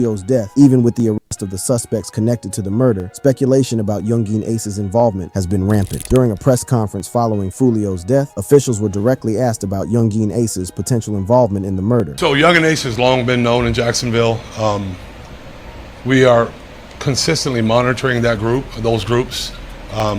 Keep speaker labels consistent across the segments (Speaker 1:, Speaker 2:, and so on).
Speaker 1: Julio's death. Even with the arrest of the suspects connected to the murder, speculation about Yungeen Ace's involvement has been rampant. During a press conference following Julio's death, officials were directly asked about Yungeen Ace's potential involvement in the murder.
Speaker 2: So Yungeen Ace has long been known in Jacksonville. We are consistently monitoring those groups.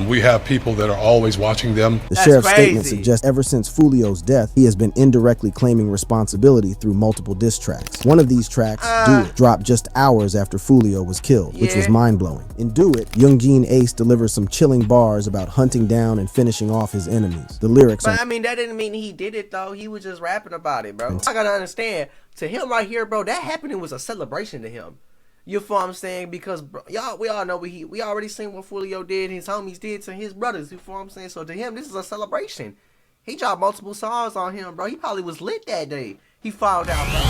Speaker 2: We have people that are always watching them.
Speaker 1: The sheriff's statement suggests ever since Julio's death, he has been indirectly claiming responsibility through multiple diss tracks. One of these tracks, Do It, dropped just hours after Julio was killed, which was mind-blowing. In Do It, Yungeen Ace delivers some chilling bars about hunting down and finishing off his enemies. The lyrics
Speaker 3: But I mean, that didn't mean he did it though. He was just rapping about it, bro. I gotta understand, to him right here, bro, that happening was a celebration to him. You feel what I'm saying? Because y'all, we all know we already seen what Foolio did, his homies did to his brothers. You feel what I'm saying? So to him, this is a celebration. He dropped multiple songs on him, bro. He probably was lit that day. He found out, bro.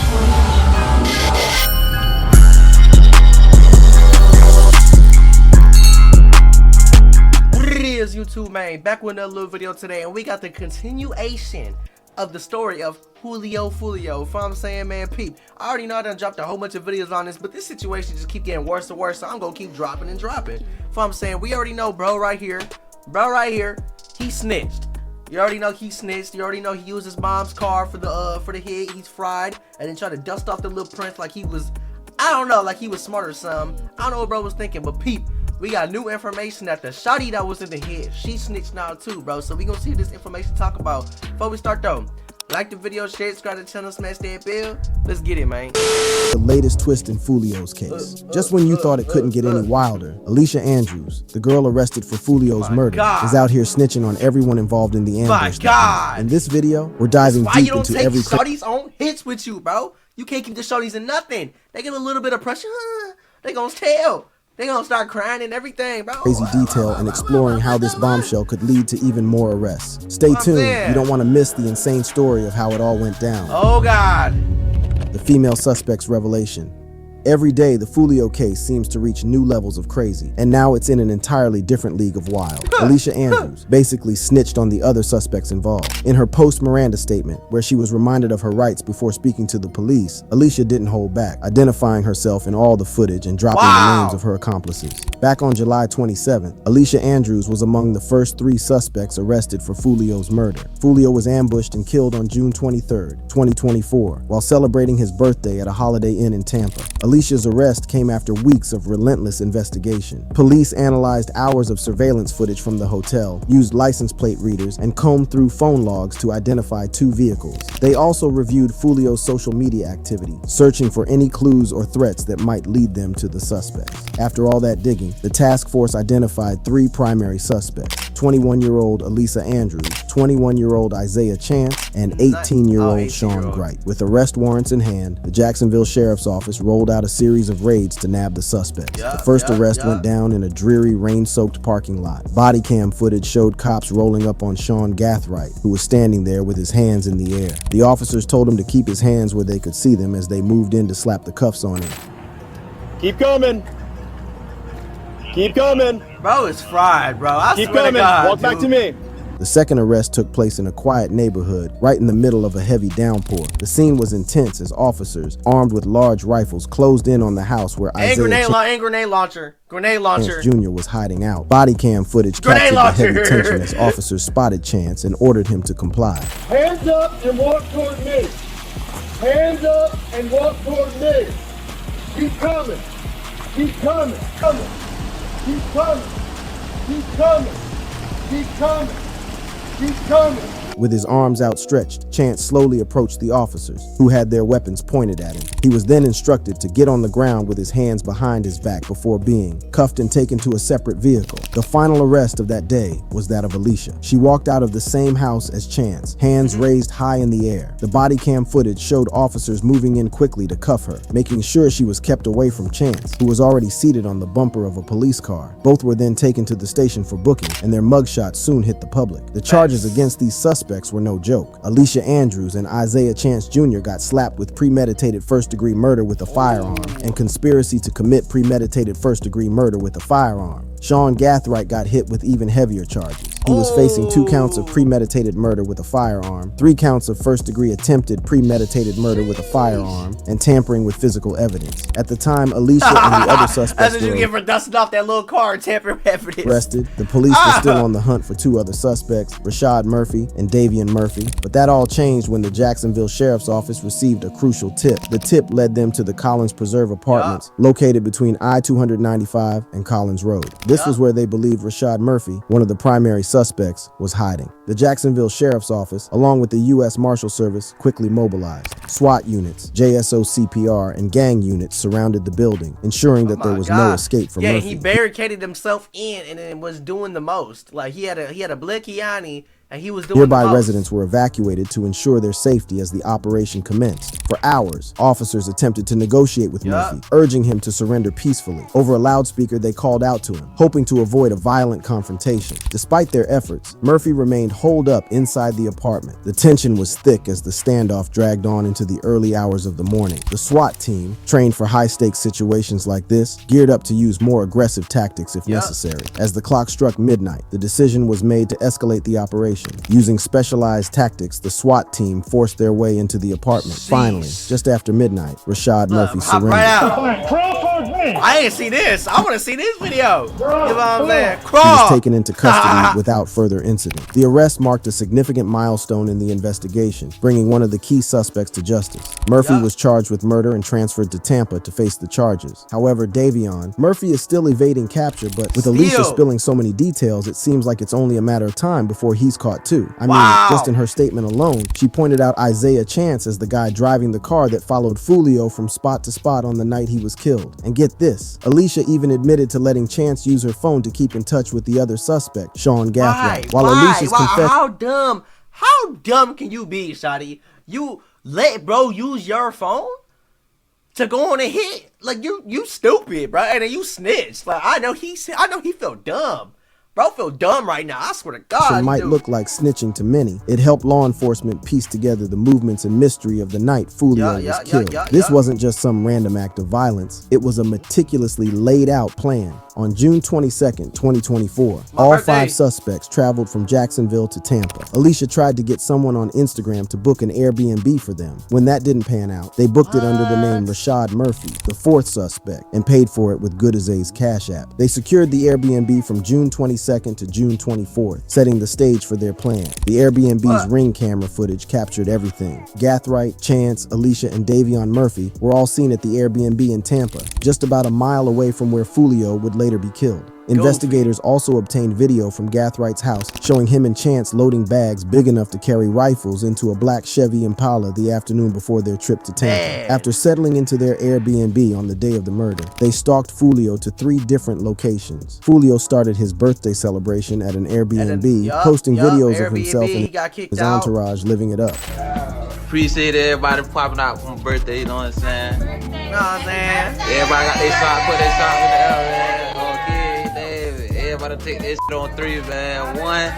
Speaker 3: What it is, YouTube, man? Back with another little video today, and we got the continuation of the story of Julio Foolio. If I'm saying, man, peep, I already know I done dropped a whole bunch of videos on this, but this situation just keep getting worse and worse, so I'm gonna keep dropping and dropping. If I'm saying, we already know bro right here, he snitched. You already know he snitched. You already know he used his mom's car for the hit. He's fried and then tried to dust off the little prints like he was, I don't know, like he was smart or something. I don't know what bro was thinking, but peep, we got new information that the shawty that was in the hit, she snitched now too, bro. So we gonna see this information talk about. Before we start though, like the video, share, subscribe to the channel, smash that bell. Let's get it, man.
Speaker 1: The latest twist in Foolio's case. Just when you thought it couldn't get any wilder, Alicia Andrews, the girl arrested for Foolio's murder, is out here snitching on everyone involved in the ambush. In this video, we're diving deep into every
Speaker 3: shawty's own hits with you, bro. You can't keep the shawty's in nothing. They get a little bit of pressure, they gonna tell. They gonna start crying and everything, bro.
Speaker 1: Crazy detail and exploring how this bombshell could lead to even more arrests. Stay tuned. You don't want to miss the insane story of how it all went down.
Speaker 3: Oh, God.
Speaker 1: The female suspect's revelation. Every day, the Foolio case seems to reach new levels of crazy, and now it's in an entirely different league of wild. Alicia Andrews basically snitched on the other suspects involved. In her post-Miranda statement, where she was reminded of her rights before speaking to the police, Alicia didn't hold back, identifying herself in all the footage and dropping the names of her accomplices. Back on July 27th, Alicia Andrews was among the first 3 suspects arrested for Foolio's murder. Foolio was ambushed and killed on June 23rd, 2024, while celebrating his birthday at a Holiday Inn in Tampa. Alicia's arrest came after weeks of relentless investigation. Police analyzed hours of surveillance footage from the hotel, used license plate readers, and combed through phone logs to identify 2 vehicles. They also reviewed Foolio's social media activity, searching for any clues or threats that might lead them to the suspects. After all that digging, the task force identified 3 primary suspects: 21-year-old Alicia Andrews, 21-year-old Isaiah Chance, and 18-year-old Sean Gright. With arrest warrants in hand, the Jacksonville Sheriff's Office rolled out a series of raids to nab the suspects. The first arrest went down in a dreary, rain-soaked parking lot. Body cam footage showed cops rolling up on Sean Gathright, who was standing there with his hands in the air. The officers told him to keep his hands where they could see them as they moved in to slap the cuffs on him.
Speaker 4: Keep coming. Keep coming.
Speaker 3: Bro, it's fried, bro. I
Speaker 4: Keep
Speaker 3: swear
Speaker 4: coming.
Speaker 3: to God,
Speaker 4: Walk back to me.
Speaker 1: The second arrest took place in a quiet neighborhood, right in the middle of a heavy downpour. The scene was intense as officers, armed with large rifles, closed in on the house where Isaiah
Speaker 3: grenade launcher
Speaker 1: Chance Jr. was hiding out. Body cam footage captured the heavy tension as officers spotted Chance and ordered him to comply.
Speaker 4: Hands up and walk toward me. Hands up and walk toward me. Keep coming. Keep coming. Coming. Keep coming. Keep coming. Keep coming. Keep coming.
Speaker 1: With his arms outstretched, Chance slowly approached the officers, who had their weapons pointed at him. He was then instructed to get on the ground with his hands behind his back before being cuffed and taken to a separate vehicle. The final arrest of that day was that of Alicia. She walked out of the same house as Chance, hands raised high in the air. The body cam footage showed officers moving in quickly to cuff her, making sure she was kept away from Chance, who was already seated on the bumper of a police car. Both were then taken to the station for booking, and their mugshots soon hit the public. The charges against these suspects were no joke. Alicia Andrews and Isaiah Chance Jr. got slapped with premeditated first-degree murder with a firearm and conspiracy to commit premeditated first-degree murder with a firearm. Sean Gathright got hit with even heavier charges. He was facing 2 counts of premeditated murder with a firearm, 3 counts of first-degree attempted premeditated murder with a firearm, and tampering with physical evidence. At the time, Alicia and the other suspects
Speaker 3: That's what you get for dusting off that little car and tampering with evidence.
Speaker 1: arrested. The police were still on the hunt for 2 other suspects, Rashad Murphy and Davian Murphy. But that all changed when the Jacksonville Sheriff's Office received a crucial tip. The tip led them to the Collins Preserve Apartments, located between I-295 and Collins Road. This was where they believed Rashad Murphy, one of the primary suspects, was hiding. The Jacksonville Sheriff's Office, along with the U.S. Marshal Service, quickly mobilized. SWAT units, JSO CPR, and gang units surrounded the building, ensuring that there was no escape for Murphy.
Speaker 3: Yeah, he barricaded himself in and then was doing the most. Like he had a Blicchiani and he was doing
Speaker 1: Nearby
Speaker 3: the most.
Speaker 1: residents were evacuated to ensure their safety as the operation commenced. For hours, officers attempted to negotiate with Murphy, urging him to surrender peacefully. Over a loudspeaker, they called out to him, hoping to avoid a violent confrontation. Despite their efforts, Murphy remained holed up inside the apartment. The tension was thick as the standoff dragged on into the early hours of the morning. The SWAT team, trained for high-stakes situations like this, geared up to use more aggressive tactics if necessary. As the clock struck midnight, the decision was made to escalate the operation. Using specialized tactics, the SWAT team forced their way into the apartment. Finally, just after midnight, Rashad Murphy surrendered.
Speaker 3: Right out. I ain't see this. I want to see this video. You know what I'm saying?
Speaker 1: He
Speaker 3: Crawl.
Speaker 1: was taken into custody without further incident. The arrest marked a significant milestone in the investigation, bringing one of the key suspects to justice. Murphy was charged with murder and transferred to Tampa to face the charges. However, Davion, Murphy is still evading capture, but with Alicia spilling so many details, it seems like it's only a matter of time before he's caught too. I mean, just in her statement alone, she pointed out Isaiah Chance as the guy driving the car that followed Foolio from spot to spot on the night he was killed. And get this, Alicia even admitted to letting Chance use her phone to keep in touch with the other suspect, Sean Gathright. While Alicia's confession,
Speaker 3: how dumb can you be, Shotty? You let bro use your phone to go on a hit? Like you stupid, bro, and then you snitch. Like I know he felt dumb. Bro, feel dumb right now. I swear to God.
Speaker 1: It might look like snitching to many. It helped law enforcement piece together the movements and mystery of the night Foolio was killed. This wasn't just some random act of violence. It was a meticulously laid out plan. On June 22nd, 2024, all 5 suspects traveled from Jacksonville to Tampa. Alicia tried to get someone on Instagram to book an Airbnb for them. When that didn't pan out, they booked it under the name Rashad Murphy, the 4th suspect, and paid for it with Goodazay's Cash App. They secured the Airbnb from June 22nd to June 24th, setting the stage for their plan. The Airbnb's ring camera footage captured everything. Gathright, Chance, Alicia, and Davion Murphy were all seen at the Airbnb in Tampa, just about a mile away from where Foolio would later be killed. Investigators also obtained video from Gathright's house showing him and Chance loading bags big enough to carry rifles into a black Chevy Impala the afternoon before their trip to Tampa. After settling into their Airbnb on the day of the murder, they stalked Foolio to 3 different locations. Foolio started his birthday celebration at an Airbnb, posting videos of himself and his entourage living it up.
Speaker 5: Appreciate everybody popping out for my birthday, you know what I'm saying?
Speaker 3: You know what I'm saying?
Speaker 5: Everybody got their shot, put their shot in the air, man. Everybody take this shit on 3, man. 1,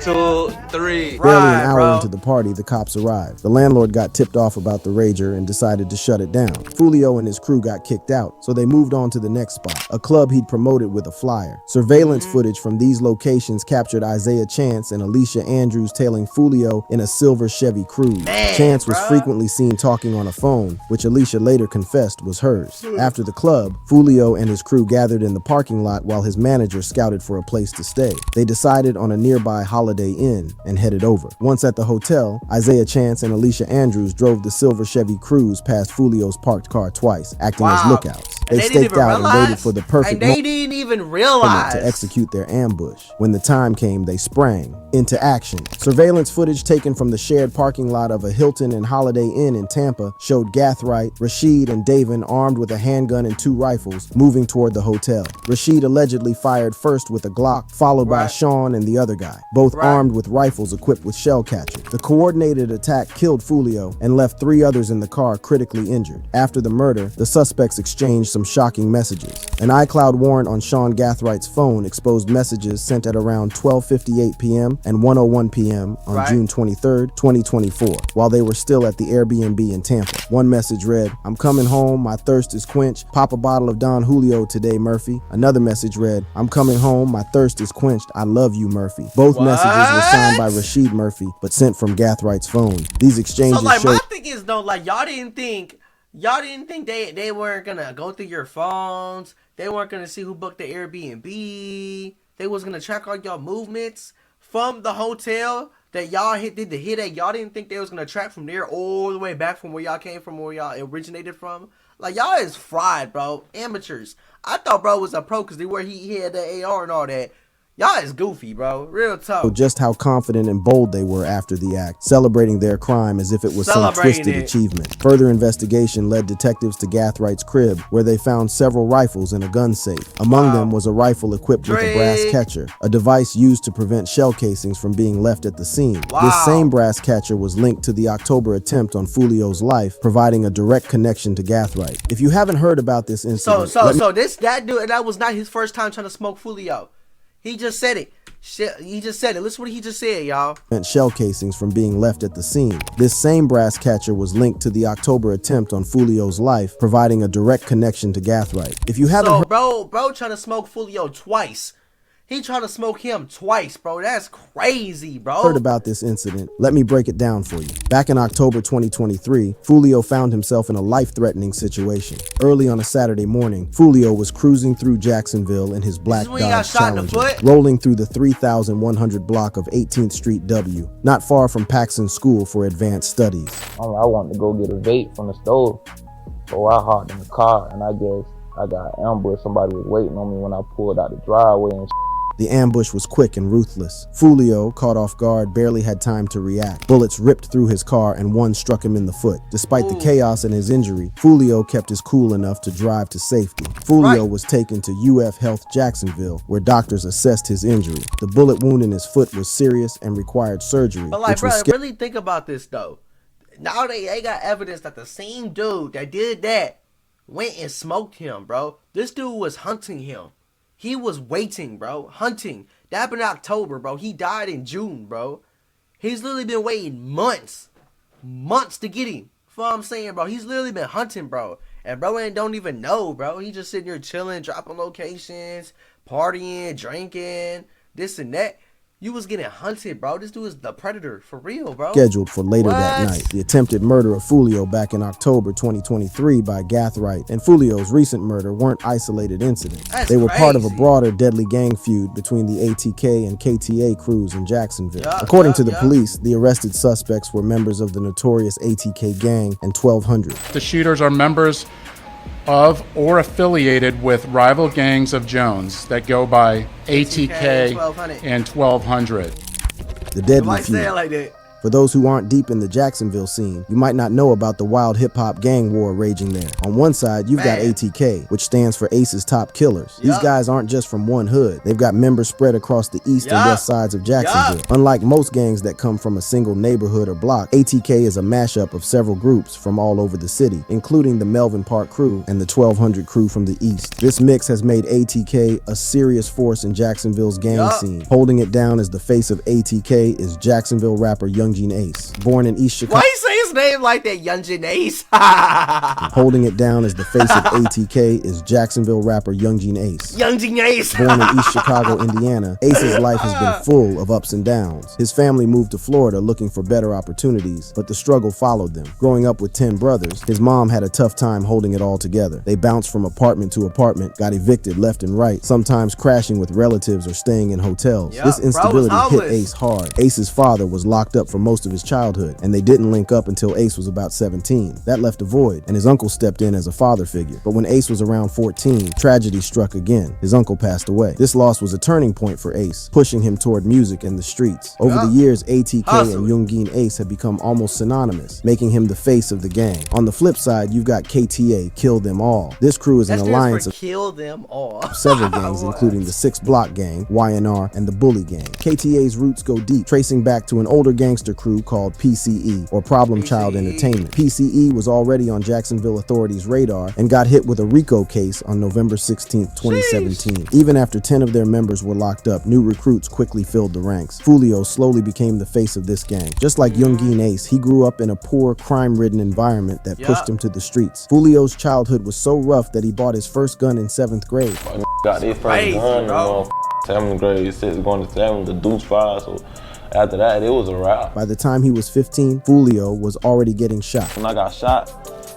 Speaker 5: 2, 3.
Speaker 1: Barely an hour into the party, the cops arrived. The landlord got tipped off about the rager and decided to shut it down. Foolio and his crew got kicked out, so they moved on to the next spot, a club he'd promoted with a flyer. Surveillance footage from these locations captured Isaiah Chance and Alicia Andrews tailing Foolio in a silver Chevy Cruze. Chance was frequently seen talking on a phone, which Alicia later confessed was hers. After the club, Foolio and his crew gathered in the parking lot while his manager scouted for a place to stay. They decided on a nearby Holiday Inn and headed over. Once at the hotel, Isaiah Chance and Alicia Andrews drove the silver Chevy Cruze past Foolio's parked car twice, acting as lookouts. They staked out and waited for the perfect moment to execute their ambush. When the time came, they sprang into action. Surveillance footage taken from the shared parking lot of a Hilton and Holiday Inn in Tampa showed Gathright, Rashid, and Davin armed with a handgun and 2 rifles moving toward the hotel. Rashid allegedly fired first with a Glock, followed by Sean and the other guy, both armed with rifles equipped with shell catchers. The coordinated attack killed Foolio and left 3 others in the car critically injured. After the murder, the suspects exchanged some shocking messages. An iCloud warrant on Sean Gathwright's phone exposed messages sent at around 12:58 p.m. and 1:01 p.m. on June 23, 2024, while they were still at the Airbnb in Tampa. One message read, "I'm coming home, my thirst is quenched. Pop a bottle of Don Julio today, Murphy." Another message read, "I'm coming home, my thirst is quenched. I love you, Murphy." Both messages were signed by Rashid Murphy, but sent from Gathwright's phone. These exchanges
Speaker 3: So like
Speaker 1: show
Speaker 3: my thing is though, like y'all didn't think they weren't gonna go through your phones. They weren't gonna see who booked the Airbnb. They was gonna track all y'all movements from the hotel that y'all did the hit at. Y'all didn't think they was gonna track from there all the way back from where y'all came from, where y'all originated from. Like y'all is fried, bro. Amateurs. I thought bro was a pro because where he had the AR and all that. Y'all is goofy, bro. Real tough.
Speaker 1: Just how confident and bold they were after the act, celebrating their crime as if it was some twisted achievement. Further investigation led detectives to Gathwright's crib, where they found several rifles in a gun safe. Among them was a rifle equipped with a brass catcher, a device used to prevent shell casings from being left at the scene. This same brass catcher was linked to the October attempt on Foolio's life, providing a direct connection to Gathwright. If you haven't heard about this incident,
Speaker 3: that dude, that was not his first time trying to smoke Foolio. He just said it. He just said it. Listen what he just said, y'all.
Speaker 1: Shell casings from being left at the scene. This same brass catcher was linked to the October attempt on Foolio's life, providing a direct connection to Gathwright. If you haven't heard,
Speaker 3: bro trying to smoke Foolio twice. He tried to smoke him twice, bro. That's crazy, bro.
Speaker 1: Heard about this incident, let me break it down for you. Back in October 2023, Julio found himself in a life-threatening situation. Early on a Saturday morning, Julio was cruising through Jacksonville in his black Dodge Challenger, rolling through the 3100 block of 18th Street W, not far from Paxson School for Advanced Studies.
Speaker 6: I wanted to go get a vape from the stove, so I hopped in the car, and I guess I got ambushed. Somebody was waiting on me when I pulled out the driveway and
Speaker 1: The ambush was quick and ruthless. Julio, caught off guard, barely had time to react. Bullets ripped through his car and one struck him in the foot. Despite the chaos and his injury, Julio kept his cool enough to drive to safety. Julio was taken to UF Health Jacksonville, where doctors assessed his injury. The bullet wound in his foot was serious and required surgery.
Speaker 3: But like, bro, really think about this though. Now they got evidence that the same dude that did that went and smoked him, bro. This dude was hunting him. He was waiting, bro. Hunting. That happened in October, bro. He died in June, bro. He's literally been waiting months. Months to get him. You know what I'm saying, bro? He's literally been hunting, bro. And bro don't even know, bro. He just sitting there chilling, dropping locations, partying, drinking, this and that. You was getting hunted, bro. This dude is the predator, for real, bro.
Speaker 1: Scheduled for later that night. The attempted murder of Foolio back in October 2023 by Gathwright and Foolio's recent murder weren't isolated incidents. They were part of a broader deadly gang feud between the ATK and KTA crews in Jacksonville. According to the police, the arrested suspects were members of the notorious ATK gang and 1200.
Speaker 7: The shooters are members of or affiliated with rival gangs of Jones that go by ATK and 1200.
Speaker 1: The deadly feud. For those who aren't deep in the Jacksonville scene, you might not know about the wild hip-hop gang war raging there. On one side, you've got ATK, which stands for Ace's Top Killers. These guys aren't just from one hood. They've got members spread across the east and west sides of Jacksonville. Unlike most gangs that come from a single neighborhood or block, ATK is a mashup of several groups from all over the city, including the Melvin Park crew and the 1200 crew from the east. This mix has made ATK a serious force in Jacksonville's gang scene. Holding it down as the face of ATK is Jacksonville rapper Yungeen Ace. Born in East Chicago.
Speaker 3: Why you say his name like that, Yungeen Ace?
Speaker 1: Holding it down as the face of ATK is Jacksonville rapper Yungeen Ace.
Speaker 3: Yungeen Ace.
Speaker 1: Born in East Chicago, Indiana, Ace's life has been full of ups and downs. His family moved to Florida looking for better opportunities, but the struggle followed them. Growing up with 10 brothers, his mom had a tough time holding it all together. They bounced from apartment to apartment, got evicted left and right, sometimes crashing with relatives or staying in hotels. This instability hit Ace hard. Ace's father was locked up for most of his childhood, and they didn't link up until Ace was about 17. That left a void, and his uncle stepped in as a father figure. But when Ace was around 14, tragedy struck again. His uncle passed away. This loss was a turning point for Ace, pushing him toward music and the streets. Over the years, ATK and Yungeen Ace have become almost synonymous, making him the face of the gang. On the flip side, you've got KTA, Kill Them All. This crew is an alliance of
Speaker 3: Kill Them All.
Speaker 1: several gangs, including the 6 Block Gang, YNR, and the Bully Gang. KTA's roots go deep, tracing back to an older gangster crew called PCE, or Problem child entertainment. PCE was already on Jacksonville authorities' radar and got hit with a RICO case on November 16, 2017. Even after 10 of their members were locked up, new recruits quickly filled the ranks. Foolio slowly became the face of this gang. Just like Yungeen Ace, he grew up in a poor, crime-ridden environment that pushed him to the streets. Foolio's childhood was so rough that he bought his first gun in 7th grade.
Speaker 6: Got their first gun in 7th grade, 6th, going to 7th, the Deuce 5, so after that, it was a wrap.
Speaker 1: By the time he was 15, Foolio was already getting shot.
Speaker 6: When I got shot,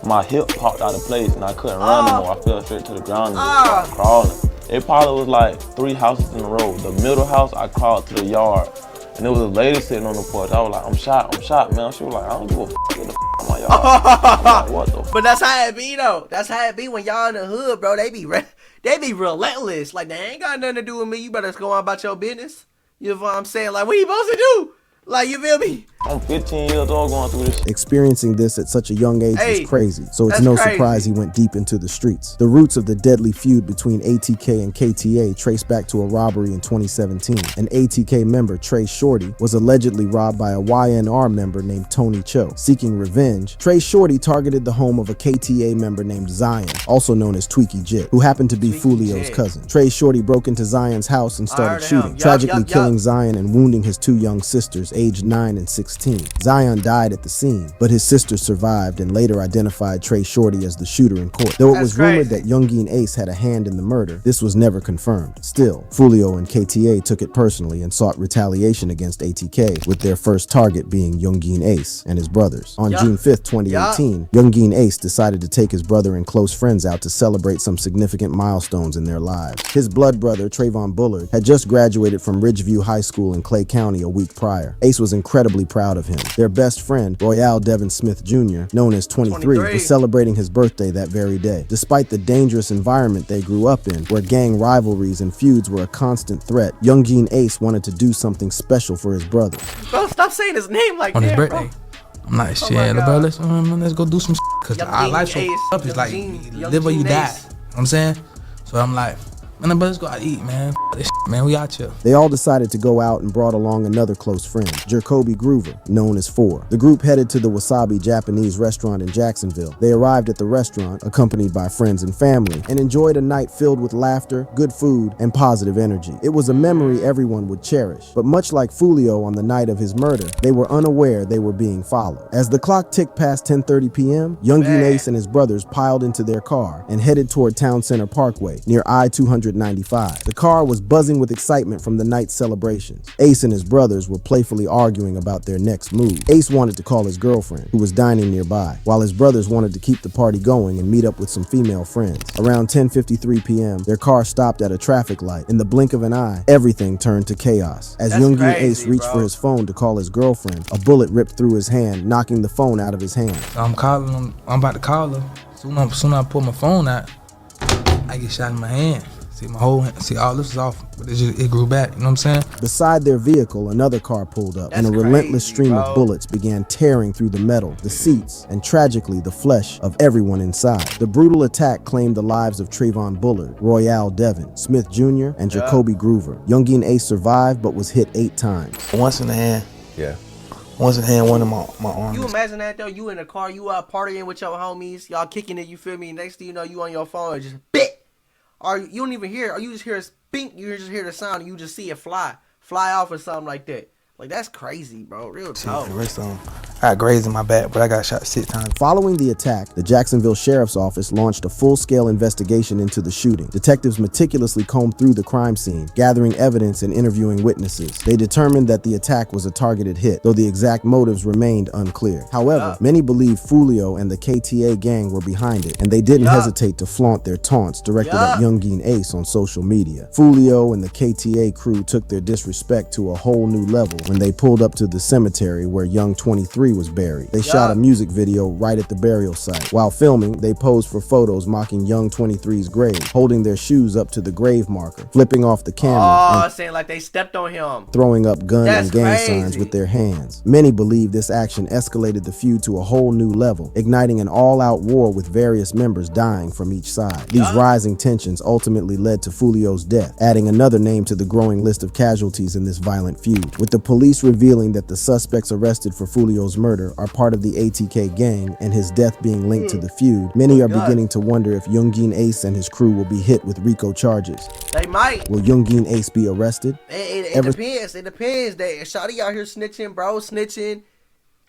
Speaker 6: my hip popped out of place and I couldn't run anymore. I fell straight to the ground and just started crawling. It probably was like 3 houses in a row. The middle house, I crawled to the yard. And there was a lady sitting on the porch. I was like, I'm shot, man. She was like, I don't give a get the out my yard. Like, what the
Speaker 3: But that's how it be though. That's how it be when y'all in the hood, bro. They be relentless. Like, they ain't got nothing to do with me. You better go on about your business. You know what I'm saying? Like, what you supposed to do? Like, you feel me?
Speaker 6: I'm 15 years old going through this.
Speaker 1: Experiencing this at such a young age was crazy, so it's no surprise he went deep into the streets. The roots of the deadly feud between ATK and KTA trace back to a robbery in 2017. An ATK member, Trey Shorty, was allegedly robbed by a YNR member named Tony Cho. Seeking revenge, Trey Shorty targeted the home of a KTA member named Zion, also known as Tweaky Jit, who happened to be Foolio's cousin. Trey Shorty broke into Zion's house and started shooting, tragically killing Zion and wounding his 2 young sisters, aged 9 and 16. Zion died at the scene, but his sister survived and later identified Trey Shorty as the shooter in court. Though it was rumored that Yungeen Ace had a hand in the murder, this was never confirmed. Still, Foolio and KTA took it personally and sought retaliation against ATK, with their first target being Yungeen Ace and his brothers. On June 5th, 2018, Yungeen Ace decided to take his brother and close friends out to celebrate some significant milestones in their lives. His blood brother, Trayvon Bullard, had just graduated from Ridgeview High School in Clay County a week prior. Ace was incredibly proud of him. Their best friend, Royale Devin Smith Jr., known as 23, was celebrating his birthday that very day. Despite the dangerous environment they grew up in, where gang rivalries and feuds were a constant threat, Yungeen Ace wanted to do something special for his brother.
Speaker 3: Bro, stop saying his name like
Speaker 8: on
Speaker 3: that,
Speaker 8: his birthday.
Speaker 3: Bro.
Speaker 8: I'm like, shit, bro, let's go do some shit. Cause our life's so up. It's like, live or you die. You know what I'm saying? So I'm like, man, let's go out and eat, man. This shit, man, we out here.
Speaker 1: They all decided to go out and brought along another close friend, Jacoby Groover, known as 4. The group headed to the Wasabi Japanese restaurant in Jacksonville. They arrived at the restaurant, accompanied by friends and family, and enjoyed a night filled with laughter, good food, and positive energy. It was a memory everyone would cherish. But much like Foolio on the night of his murder, they were unaware they were being followed. As the clock ticked past 10:30 p.m., Yungeen Ace and his brothers piled into their car and headed toward Town Center Parkway, near I-295. The car was buzzing with excitement from the night's celebrations. Ace and his brothers were playfully arguing about their next move. Ace wanted to call his girlfriend, who was dining nearby, while his brothers wanted to keep the party going and meet up with some female friends. Around 10:53 p.m., their car stopped at a traffic light. In the blink of an eye, everything turned to chaos. As Yungeen Ace reached for his phone to call his girlfriend, a bullet ripped through his hand, knocking the phone out of his hand.
Speaker 8: I'm calling him. I'm about to call her. Soon as I pull my phone out, I get shot in my hand. See, my whole hand, see, all this is off, but it grew back, you know what I'm saying?
Speaker 1: Beside their vehicle, another car pulled up, and a relentless stream of bullets began tearing through the metal, the seats, and tragically, the flesh of everyone inside. The brutal attack claimed the lives of Trayvon Bullard, Royale Devin, Smith Jr., and Jacoby Groover. Yungeen Ace survived, but was hit 8 times.
Speaker 8: Once in the hand. Yeah. Once in the hand, one in my arm.
Speaker 3: You imagine that though? You in the car, you out partying with your homies, y'all kicking it, you feel me? Next thing you know, you on your phone and just bit. Or you don't even hear, or you just hear a spink, you just hear the sound, and you just see it fly off or something like that. Like, that's crazy, bro. Real talk.
Speaker 8: I got grazed in my back, but I got shot 6 times.
Speaker 1: Following the attack, the Jacksonville Sheriff's Office launched a full-scale investigation into the shooting. Detectives meticulously combed through the crime scene, gathering evidence and interviewing witnesses. They determined that the attack was a targeted hit, though the exact motives remained unclear. However, many believe Foolio and the KTA gang were behind it, and they didn't hesitate to flaunt their taunts directed at Yungeen Ace on social media. Foolio and the KTA crew took their disrespect to a whole new level when they pulled up to the cemetery where young 23 was buried. They shot a music video right at the burial site. While filming, they posed for photos mocking young 23's grave, holding their shoes up to the grave marker, flipping off the camera, and
Speaker 3: saying like they stepped on him,
Speaker 1: throwing up gun and gang signs with their hands. Many believe this action escalated the feud to a whole new level, igniting an all-out war with various members dying from each side. These rising tensions ultimately led to Foolio's death, adding another name to the growing list of casualties in this violent feud, with the police revealing that the suspects arrested for Foolio's Fulio's murder are part of the ATK gang and his death being linked to the feud, many are beginning to wonder if Yungeen Ace and his crew will be hit with RICO charges.
Speaker 3: They might.
Speaker 1: Will Yungeen Ace be arrested?
Speaker 3: It depends. It depends. Shawty out here snitching, bro, snitching.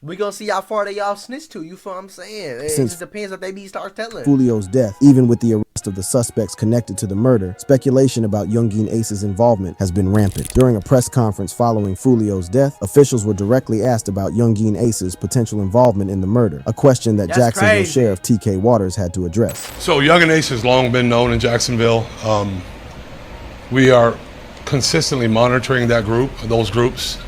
Speaker 3: We gonna see how far they all snitch to, you feel what I'm saying? It just depends if they be start telling.
Speaker 1: Fulio's death, even with the arrest of the suspects connected to the murder, speculation about Yungeen Ace's involvement has been rampant. During a press conference following Fulio's death, officials were directly asked about Yungeen Ace's potential involvement in the murder, a question that Jacksonville Sheriff TK Waters had to address.
Speaker 2: So Yungeen Ace has long been known in Jacksonville. We are consistently monitoring those groups.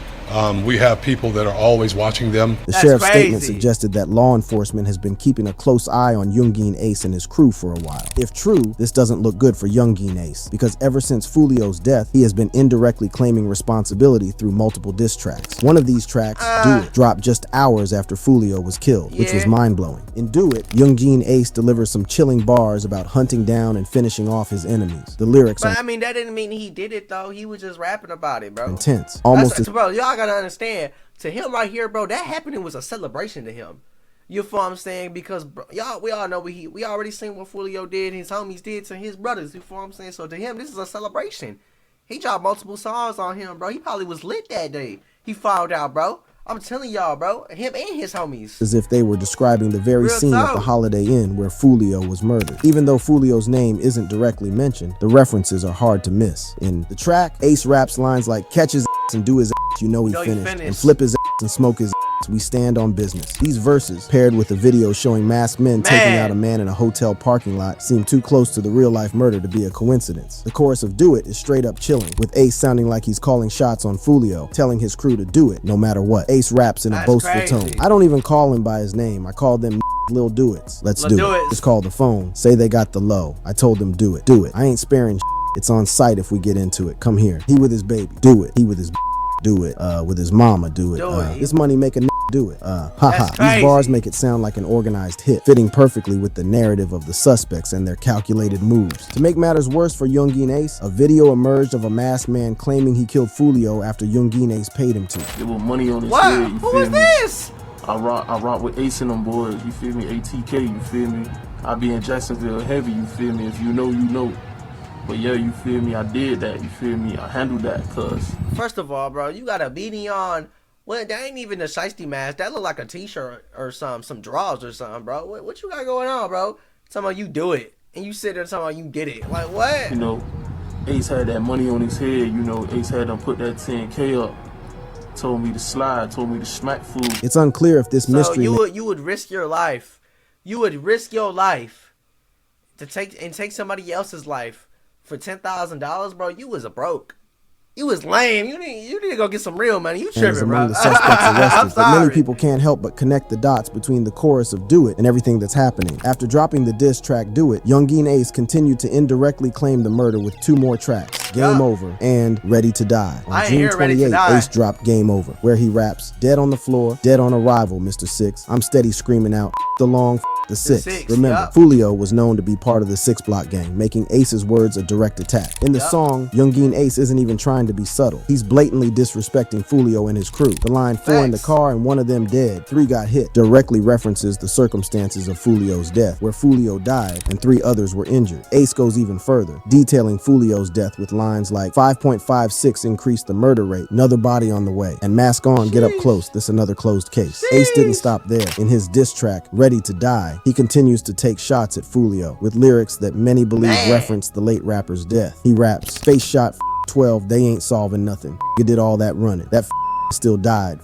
Speaker 2: We have people that are always watching them.
Speaker 1: The sheriff's statement suggested that law enforcement has been keeping a close eye on Yungeen Ace and his crew for a while. If true, this doesn't look good for Yungeen Ace, because ever since Fulio's death, he has been indirectly claiming responsibility through multiple diss tracks. One of these tracks, Do It, dropped just hours after Fulio was killed, which was mind-blowing. In Do It, Yungeen Ace delivers some chilling bars about hunting down and finishing off his enemies. The lyrics are,
Speaker 3: I mean, that didn't mean he did it though. He was just rapping about it, bro.
Speaker 1: Intense. Almost as,
Speaker 3: bro, y'all gotta understand, to him right here, bro, that happening was a celebration to him. You feel what I'm saying? Because bro, we all know we already seen what Julio did, his homies did to his brothers. You feel what I'm saying? So to him, this is a celebration. He dropped multiple songs on him, bro. He probably was lit that day. He found out, bro. I'm telling y'all, bro, him and his homies.
Speaker 1: As if they were describing the very scene at the Holiday Inn where Fulio was murdered. Even though Fulio's name isn't directly mentioned, the references are hard to miss. In the track, Ace raps lines like, catch his ass and do his ass, you know he finished, and flip his ass and smoke his ass, we stand on business. These verses, paired with a video showing masked men taking out a man in a hotel parking lot, seem too close to the real-life murder to be a coincidence. The chorus of Do It is straight up chilling, with Ace sounding like he's calling shots on Fulio, telling his crew to do it no matter what. Ace raps in a boastful tone. I don't even call him by his name. I call them Lil Do It's. Let's do it. Just call the phone. Say they got the low. I told them do it. Do it. I ain't sparing It's on site if we get into it. Come here. He with his baby. Do it. He with his do it. With his mama. Do it. This money make a do it. Haha. These bars make it sound like an organized hit, fitting perfectly with the narrative of the suspects and their calculated moves. To make matters worse for Yungeen Ace, a video emerged of a masked man claiming he killed Fulio after Yungeen Ace paid him to.
Speaker 9: There was money on his head.
Speaker 3: Who was this?
Speaker 9: I rock with Ace and them boys. You feel me? ATK. You feel me? I be in Jacksonville heavy. You feel me? If you know, you know. But yeah, you feel me? I did that. You feel me? I handled that, cuz.
Speaker 3: First of all, bro, you got a beanie on. Well, that ain't even a shiesty mask. That look like a t-shirt or some drawers or something, bro. What you got going on, bro? Talking about you do it. And you sit there talking about you did it. Like, what?
Speaker 9: You know, Ace had that money on his head. You know, Ace had them put that 10K up. Told me to slide. Told me to smack Food.
Speaker 1: It's unclear if this mystery...
Speaker 3: you would risk your life. You would risk your life to take somebody else's life for $10,000, bro. You was a broke. You was lame. You need to go get some real money. You tripping, bro.
Speaker 1: The suspects arrested, but many people can't help but connect the dots between the chorus of Do It and everything that's happening. After dropping the diss track Do It, Yungeen Ace continued to indirectly claim the murder with 2 more tracks, Game Over and Ready to Die. On June 28th, Ace dropped Game Over, where he raps, dead on the floor, dead on arrival, Mr. Six. I'm steady screaming out, the long, the six. Remember, Fulio was known to be part of the 6 Block gang, making Ace's words a direct attack. In the song, Yungeen Ace isn't even trying to be subtle. He's blatantly disrespecting Fulio and his crew. The line 4 in the car and 1 of them dead, 3 got hit directly references the circumstances of Fulio's death, where Fulio died and 3 others were injured. Ace goes even further, detailing Fulio's death with lines like 5.56 increased the murder rate, another body on the way, and mask on, get up close, this another closed case. Ace didn't stop there. In his diss track, Ready to Die, he continues to take shots at Fulio with lyrics that many believe reference the late rapper's death. He raps, face shot 12, they ain't solving nothing. You did all that running. That still died.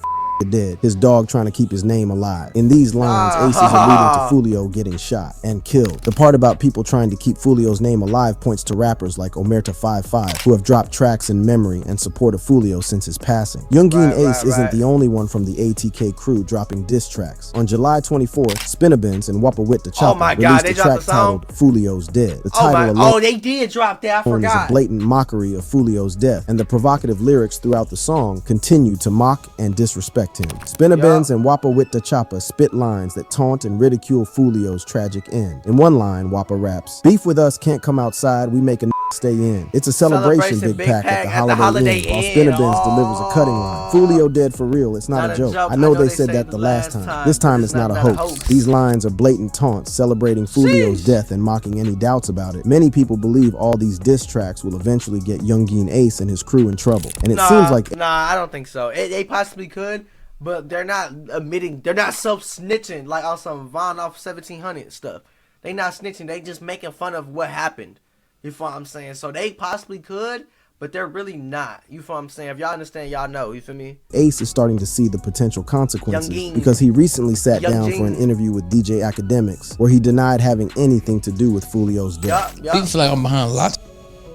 Speaker 1: Dead. His dog trying to keep his name alive. In these lines, Ace is alluding to Fulio getting shot and killed. The part about people trying to keep Fulio's name alive points to rappers like Omerta 55, who have dropped tracks in memory and support of Fulio since his passing. Yungeen Ace isn't the only one from the ATK crew dropping diss tracks. On July 24th, Spinnabins and Wapawit the Chopper released a track titled Fulio's Dead. The title
Speaker 3: they did drop that, I forgot.
Speaker 1: Is a blatant mockery of Fulio's death, and the provocative lyrics throughout the song continue to mock and disrespect disrespect him. Spinabens and Wappa Witta Choppa spit lines that taunt and ridicule Foolio's tragic end. In one line, Wappa raps, "Beef with us can't come outside, we make a stay in. It's a celebration, Big Pack at the Holiday Inn," while Spinabens delivers a cutting line. "Foolio dead for real, it's not a joke. I know they said that the last time. This time it's not a hoax." These lines are blatant taunts celebrating Foolio's death and mocking any doubts about it. Many people believe all these diss tracks will eventually get Yungeen Ace and his crew in trouble. And it seems like...
Speaker 3: Nah, I don't think so. They possibly could, but they're not admitting, they're not self-snitching like on some Von off 1700 stuff. They not snitching, they just making fun of what happened. You feel what I'm saying? So they possibly could, but they're really not. You feel what I'm saying? If y'all understand, y'all know. You feel me?
Speaker 1: Ace is starting to see the potential consequences because he recently sat down for an interview with DJ Academics where he denied having anything to do with Foolio's death.
Speaker 8: People feel like I'm behind lots,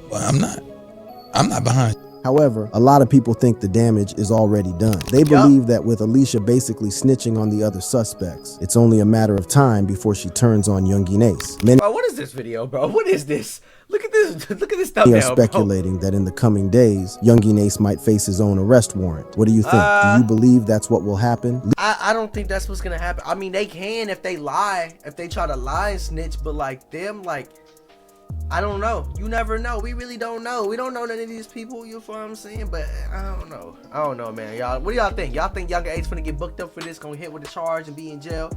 Speaker 8: but I'm not. I'm not behind.
Speaker 1: However, a lot of people think the damage is already done. They believe that with Alicia basically snitching on the other suspects, it's only a matter of time before she turns on Yungeen Ace.
Speaker 3: Bro, what is this video, bro? What is this? Look at this. Look at this thumbnail,
Speaker 1: Many are speculating that in the coming days, Yungeen Ace might face his own arrest warrant. What do you think? Do you believe that's what will happen?
Speaker 3: I don't think that's what's gonna happen. I mean, they can if they lie, if they try to lie and snitch, but like them, like, I don't know. You never know. We really don't know. We don't know none of these people. You feel what I'm saying? But I don't know. I don't know, man. Y'all, what do y'all think? Y'all think Yungeen Ace finna get booked up for this? Gonna hit with a charge and be in jail?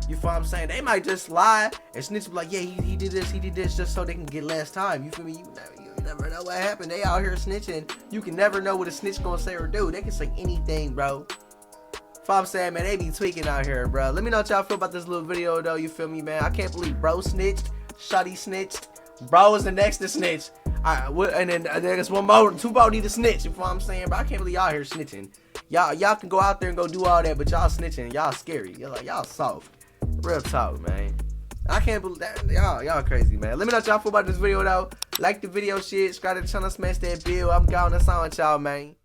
Speaker 3: You feel what I'm saying? They might just lie and snitch, be like, yeah, he did this, just so they can get less time. You feel me? You never know what happened. They out here snitching. You can never know what a snitch gonna say or do. They can say anything, bro. If I'm saying, man, they be tweaking out here, bro. Let me know what y'all feel about this little video, though. You feel me, man? I can't believe bro snitched, Shotty snitched. Bro is the next to snitch. And then there's two more need to snitch. You feel what I'm saying, bro? I can't believe y'all here snitching. Y'all can go out there and go do all that, but y'all snitching. Y'all scary. You're like, y'all soft. Real talk, man. I can't believe that. Y'all crazy, man. Let me know what y'all feel about this video, though. Like the video, shit. Subscribe to the channel, smash that bell. I'm gone. That's all with y'all, man.